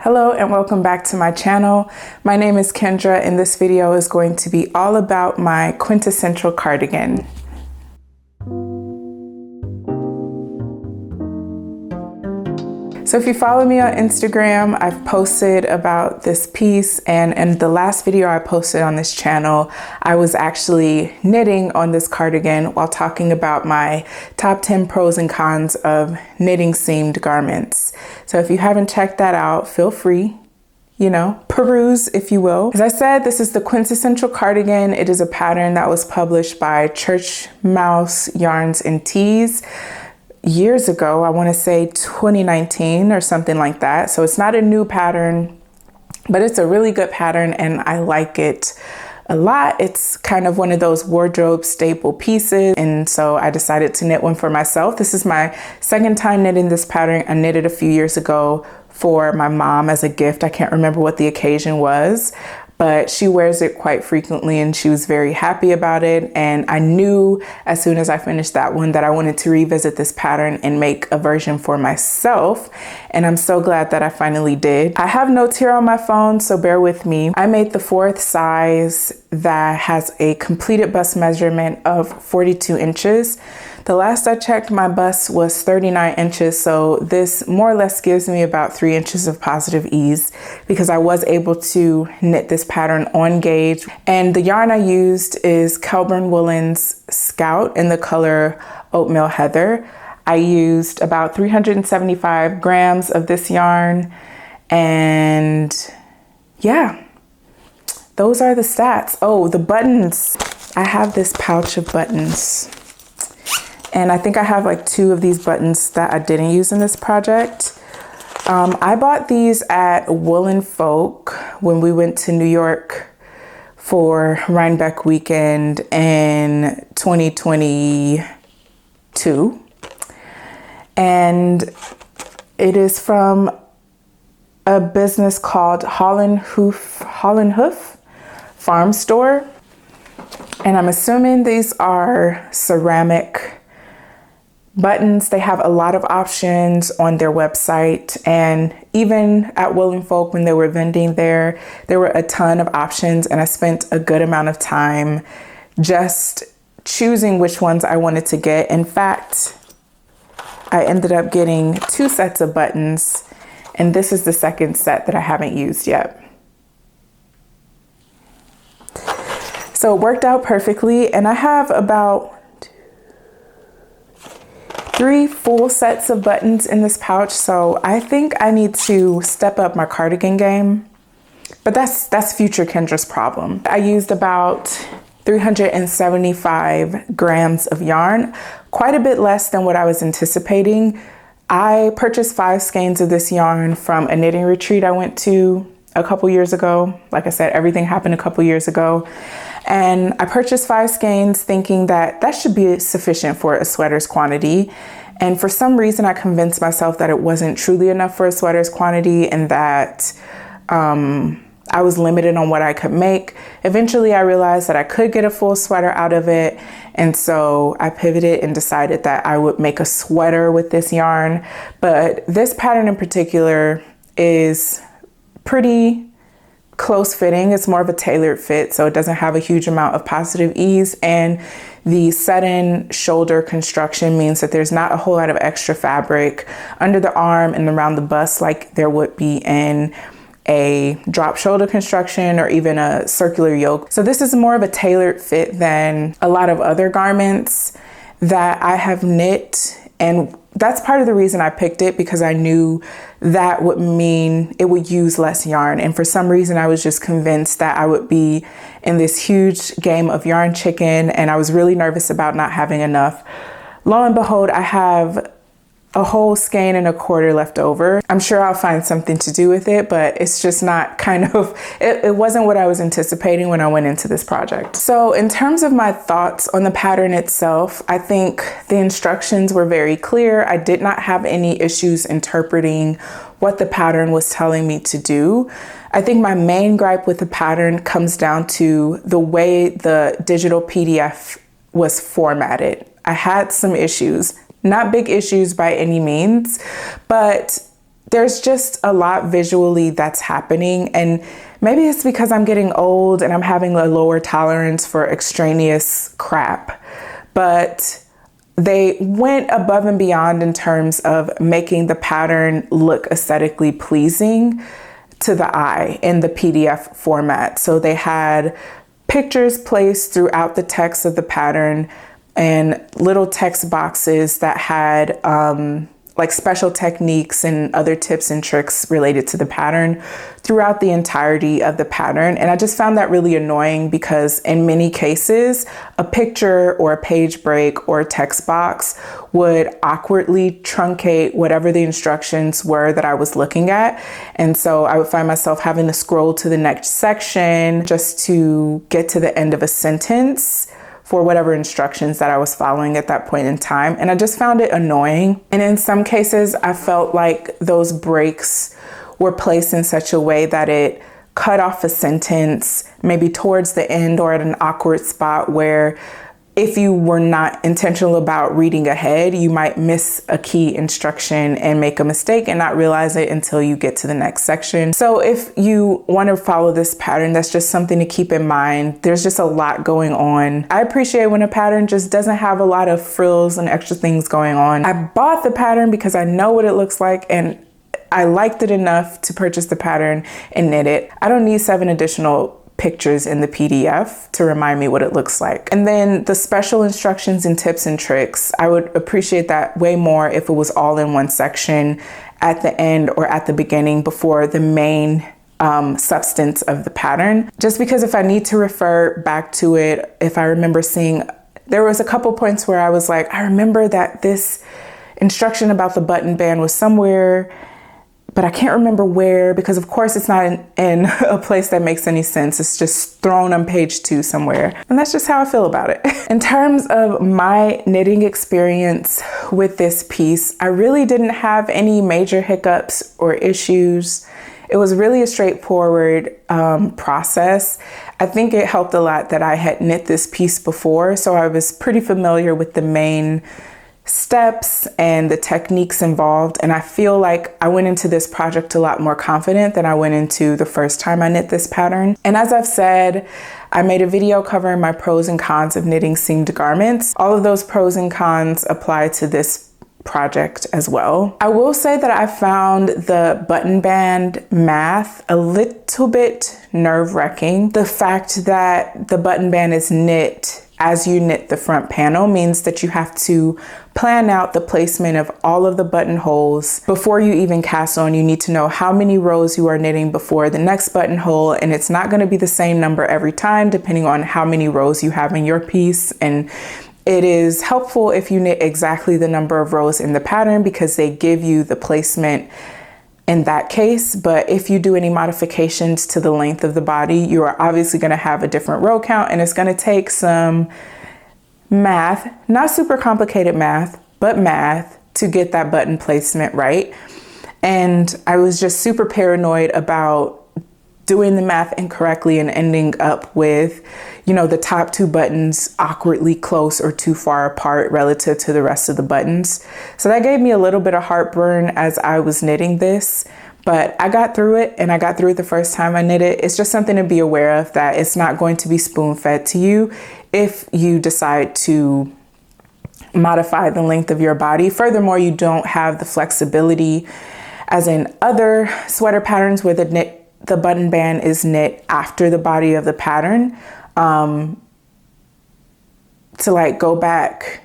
Hello and welcome back to my channel. My name is Kendra and this video is going to be all about my quintessential cardigan. So if you follow me on Instagram, I've posted about this piece, and in the last video I posted on this channel, I was actually knitting on this cardigan while talking about my top 10 pros and cons of knitting seamed garments. So if you haven't checked that out, feel free, peruse, if you will. As I said, this is the Quintessential Cardigan. It is a pattern that was published by Church Mouse Yarns and Tees years ago. I want to say 2019 or something like that. So it's not a new pattern, but it's a really good pattern and I like it a lot. It's kind of one of those wardrobe staple pieces. And so I decided to knit one for myself. This is my second time knitting this pattern. I knitted a few years ago for my mom as a gift. I can't remember what the occasion was, but she wears it quite frequently and she was very happy about it. And I knew as soon as I finished that one that I wanted to revisit this pattern and make a version for myself. And I'm so glad that I finally did. I have notes here on my phone, so bear with me. I made the 4th size that has a completed bust measurement of 42 inches. The last I checked, my bust was 39 inches, so this more or less gives me about 3 inches of positive ease because I was able to knit this pattern on gauge. And the yarn I used is Kelburn Woolen's Scout in the color Oatmeal Heather. I used about 375 grams of this yarn, and yeah, those are the stats. Oh, the buttons. I have this pouch of buttons. And I think I have like 2 of these buttons that I didn't use in this project. I bought these at Woolen Folk when we went to New York for Rhinebeck weekend in 2022. And it is from a business called Holland Hoof Farm Store. And I'm assuming these are ceramic buttons. They have a lot of options on their website, and even at Woolen Folk when they were vending there were a ton of options, and I spent a good amount of time just choosing which ones I wanted to get. In fact, I ended up getting 2 sets of buttons, and this is the second set that I haven't used yet. So it worked out perfectly, and I have about 3 full sets of buttons in this pouch, so I think I need to step up my cardigan game, but that's future Kendra's problem. I used about 375 grams of yarn, quite a bit less than what I was anticipating. I purchased 5 skeins of this yarn from a knitting retreat I went to a couple years ago. Like I said, everything happened a couple years ago. And I purchased 5 skeins thinking that that should be sufficient for a sweater's quantity. And for some reason, I convinced myself that it wasn't truly enough for a sweater's quantity and that I was limited on what I could make. Eventually, I realized that I could get a full sweater out of it. And so I pivoted and decided that I would make a sweater with this yarn. But this pattern in particular is pretty close fitting. It's more of a tailored fit, so it doesn't have a huge amount of positive ease, and the set-in shoulder construction means that there's not a whole lot of extra fabric under the arm and around the bust like there would be in a drop shoulder construction or even a circular yoke. So this is more of a tailored fit than a lot of other garments that I have knit, and that's part of the reason I picked it, because I knew that would mean it would use less yarn. And for some reason, I was just convinced that I would be in this huge game of yarn chicken, and I was really nervous about not having enough. Lo and behold, I have a whole skein and a quarter left over. I'm sure I'll find something to do with it, but it's just not it wasn't what I was anticipating when I went into this project. So in terms of my thoughts on the pattern itself, I think the instructions were very clear. I did not have any issues interpreting what the pattern was telling me to do. I think my main gripe with the pattern comes down to the way the digital PDF was formatted. I had some issues. Not big issues by any means, but there's just a lot visually that's happening, and maybe it's because I'm getting old and I'm having a lower tolerance for extraneous crap, but they went above and beyond in terms of making the pattern look aesthetically pleasing to the eye in the PDF format. So they had pictures placed throughout the text of the pattern and little text boxes that had like special techniques and other tips and tricks related to the pattern throughout the entirety of the pattern. And I just found that really annoying because in many cases, a picture or a page break or a text box would awkwardly truncate whatever the instructions were that I was looking at. And so I would find myself having to scroll to the next section just to get to the end of a sentence for whatever instructions that I was following at that point in time. And I just found it annoying. And in some cases, I felt like those breaks were placed in such a way that it cut off a sentence, maybe towards the end or at an awkward spot where if you were not intentional about reading ahead, you might miss a key instruction and make a mistake and not realize it until you get to the next section. So if you want to follow this pattern, that's just something to keep in mind. There's just a lot going on. I appreciate when a pattern just doesn't have a lot of frills and extra things going on. I bought the pattern because I know what it looks like and I liked it enough to purchase the pattern and knit it. I don't need 7 additional pictures in the PDF to remind me what it looks like. And then the special instructions and tips and tricks, I would appreciate that way more if it was all in one section at the end or at the beginning before the main substance of the pattern. Just because if I need to refer back to it, if I remember seeing, there was a couple points where I was like, I remember that this instruction about the button band was somewhere, but I can't remember where, because of course it's not in a place that makes any sense. It's just thrown on page 2 somewhere. And that's just how I feel about it. In terms of my knitting experience with this piece, I really didn't have any major hiccups or issues. It was really a straightforward process. I think it helped a lot that I had knit this piece before, so I was pretty familiar with the main steps and the techniques involved. And I feel like I went into this project a lot more confident than I went into the first time I knit this pattern. And as I've said, I made a video covering my pros and cons of knitting seamed garments. All of those pros and cons apply to this project as well. I will say that I found the button band math a little bit nerve-wracking. The fact that the button band is knit as you knit the front panel means that you have to plan out the placement of all of the buttonholes before you even cast on. You need to know how many rows you are knitting before the next buttonhole, and it's not going to be the same number every time depending on how many rows you have in your piece. And it is helpful if you knit exactly the number of rows in the pattern because they give you the placement in that case. But if you do any modifications to the length of the body, you are obviously going to have a different row count, and it's going to take some math, not super complicated math, but math to get that button placement right. And I was just super paranoid about doing the math incorrectly and ending up with, you know, the top 2 buttons awkwardly close or too far apart relative to the rest of the buttons. So that gave me a little bit of heartburn as I was knitting this, but I got through it, and I got through it the first time I knit it. It's just something to be aware of, that it's not going to be spoon-fed to you if you decide to modify the length of your body. Furthermore, you don't have the flexibility as in other sweater patterns where the button band is knit after the body of the pattern, to like go back,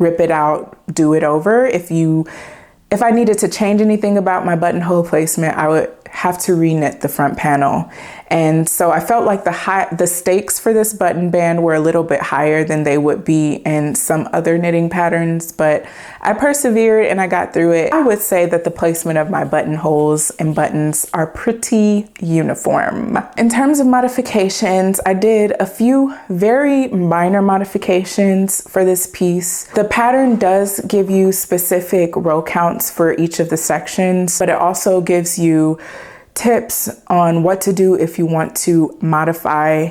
rip it out, do it over. If I needed to change anything about my buttonhole placement, I would have to reknit the front panel. And so I felt like the stakes for this button band were a little bit higher than they would be in some other knitting patterns, but I persevered and I got through it. I would say that the placement of my buttonholes and buttons are pretty uniform. In terms of modifications, I did a few very minor modifications for this piece. The pattern does give you specific row counts for each of the sections, but it also gives you tips on what to do if you want to modify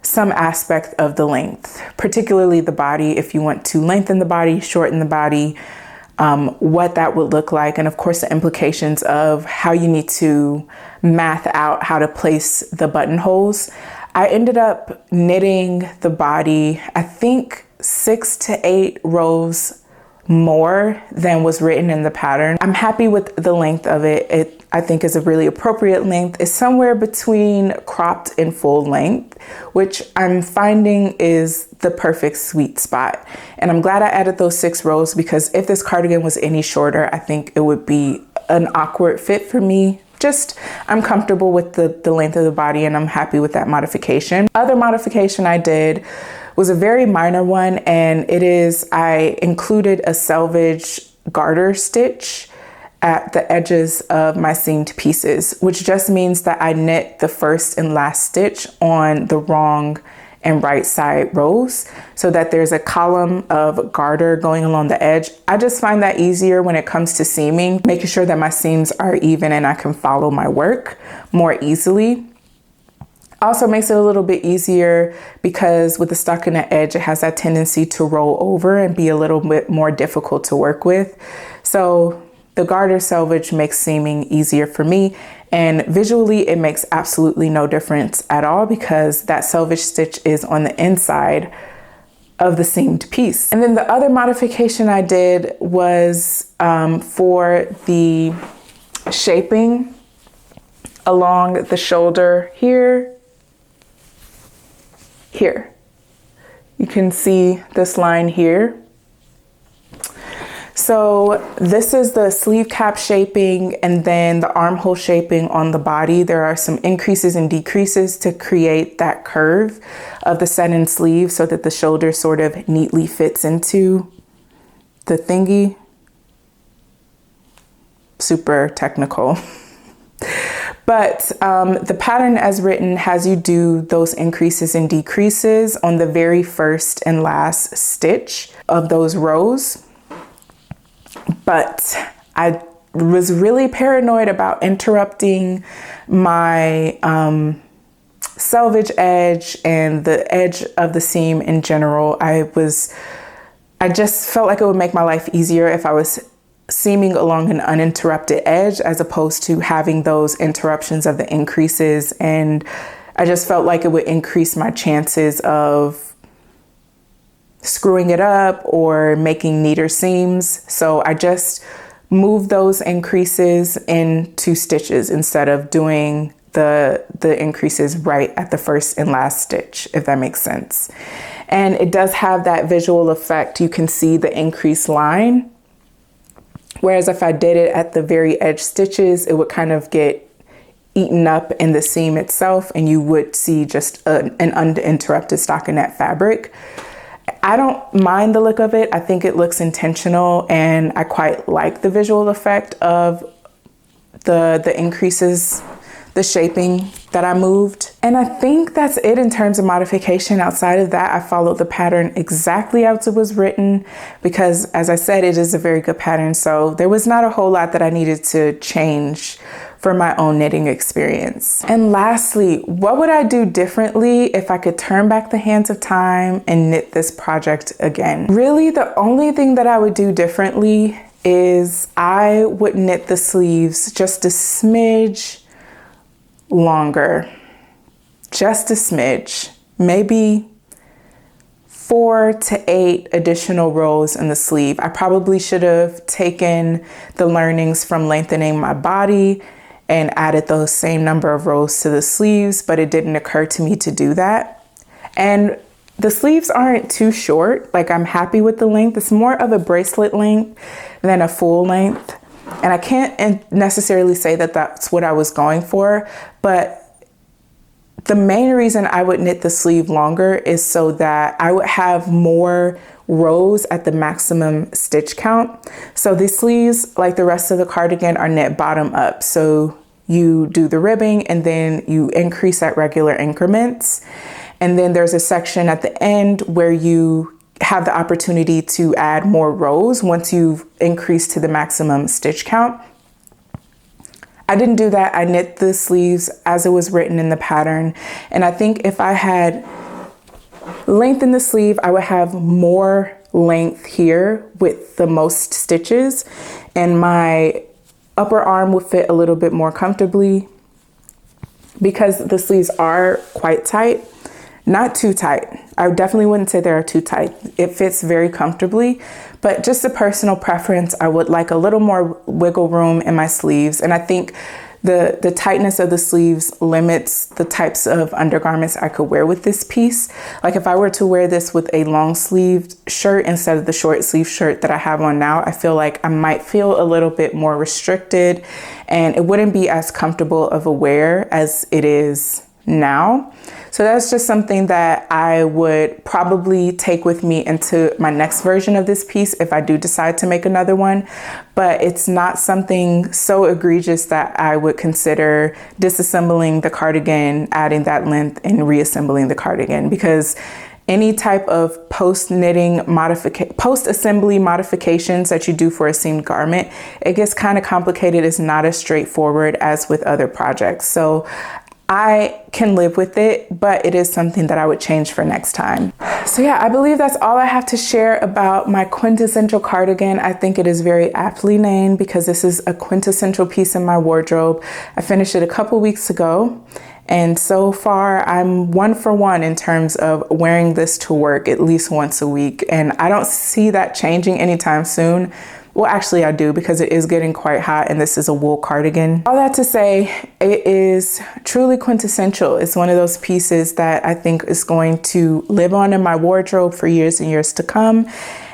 some aspect of the length, particularly the body. If you want to lengthen the body, shorten the body, what that would look like. And of course, the implications of how you need to math out how to place the buttonholes. I ended up knitting the body, I think 6 to 8 rows more than was written in the pattern. I'm happy with the length of it. It, I think, is a really appropriate length. It's somewhere between cropped and full length, which I'm finding is the perfect sweet spot. And I'm glad I added those 6 rows, because if this cardigan was any shorter, I think it would be an awkward fit for me. Just, I'm comfortable with the length of the body, and I'm happy with that modification. Other modification I did was a very minor one, and it is, I included a selvage garter stitch at the edges of my seamed pieces, which just means that I knit the first and last stitch on the wrong and right side rows, so that there's a column of garter going along the edge. I just find that easier when it comes to seaming, making sure that my seams are even and I can follow my work more easily. Also makes it a little bit easier because with the stockinette edge, it has that tendency to roll over and be a little bit more difficult to work with. So the garter selvage makes seaming easier for me, and visually it makes absolutely no difference at all, because that selvage stitch is on the inside of the seamed piece. And then the other modification I did was for the shaping along the shoulder here. You can see this line here. So this is the sleeve cap shaping, and then the armhole shaping on the body. There are some increases and decreases to create that curve of the set-in sleeve so that the shoulder sort of neatly fits into the thingy. Super technical. But the pattern as written has you do those increases and decreases on the very first and last stitch of those rows. But I was really paranoid about interrupting my selvage edge and the edge of the seam in general. I just felt like it would make my life easier if I was seaming along an uninterrupted edge, as opposed to having those interruptions of the increases. And I just felt like it would increase my chances of screwing it up or making neater seams. So I just moved those increases into stitches instead of doing the increases right at the first and last stitch, if that makes sense. And it does have that visual effect. You can see the increased line. Whereas if I did it at the very edge stitches, it would kind of get eaten up in the seam itself, and you would see just an uninterrupted stockinette fabric. I don't mind the look of it. I think it looks intentional, and I quite like the visual effect of the increases, the shaping that I moved. And I think that's it in terms of modification. Outside of that, I followed the pattern exactly as it was written, because as I said, it is a very good pattern. So there was not a whole lot that I needed to change for my own knitting experience. And lastly, what would I do differently if I could turn back the hands of time and knit this project again? Really, the only thing that I would do differently is I would knit the sleeves just a smidge longer, just a smidge, maybe 4 to 8 additional rows in the sleeve. I probably should have taken the learnings from lengthening my body and added those same number of rows to the sleeves, but it didn't occur to me to do that. And the sleeves aren't too short. Like, I'm happy with the length. It's more of a bracelet length than a full length. And I can't necessarily say that that's what I was going for, but the main reason I would knit the sleeve longer is so that I would have more rows at the maximum stitch count. So the sleeves, like the rest of the cardigan, are knit bottom up. So you do the ribbing and then you increase at regular increments. And then there's a section at the end where you have the opportunity to add more rows once you've increased to the maximum stitch count. I didn't do that. I knit the sleeves as it was written in the pattern. And I think if I had lengthened the sleeve, I would have more length here with the most stitches, and my upper arm would fit a little bit more comfortably because the sleeves are quite tight. Not too tight. I definitely wouldn't say they're too tight. It fits very comfortably, but just a personal preference, I would like a little more wiggle room in my sleeves. And I think the tightness of the sleeves limits the types of undergarments I could wear with this piece. Like if I were to wear this with a long sleeved shirt instead of the short sleeve shirt that I have on now, I feel like I might feel a little bit more restricted and it wouldn't be as comfortable of a wear as it is now. So that's just something that I would probably take with me into my next version of this piece if I do decide to make another one. But it's not something so egregious that I would consider disassembling the cardigan, adding that length, and reassembling the cardigan, because any type of post-assembly modifications that you do for a seamed garment, it gets kind of complicated. It's not as straightforward as with other projects. So I can live with it, but it is something that I would change for next time. So yeah, I believe that's all I have to share about my quintessential cardigan. I think it is very aptly named because this is a quintessential piece in my wardrobe. I finished it a couple weeks ago, and so far I'm 1 for 1 in terms of wearing this to work at least once a week. And I don't see that changing anytime soon. Well, actually I do, because it is getting quite hot and this is a wool cardigan. All that to say, it is truly quintessential. It's one of those pieces that I think is going to live on in my wardrobe for years and years to come.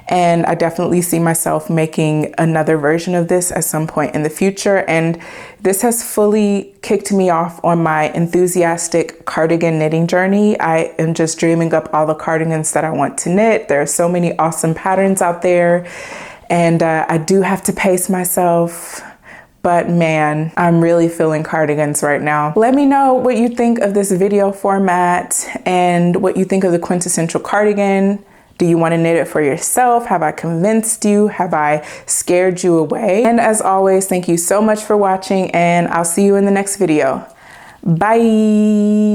And I definitely see myself making another version of this at some point in the future. And this has fully kicked me off on my enthusiastic cardigan knitting journey. I am just dreaming up all the cardigans that I want to knit. There are so many awesome patterns out there. And I do have to pace myself, but man, I'm really feeling cardigans right now. Let me know what you think of this video format and what you think of the quintessential cardigan. Do you want to knit it for yourself? Have I convinced you? Have I scared you away? And as always, thank you so much for watching, and I'll see you in the next video. Bye.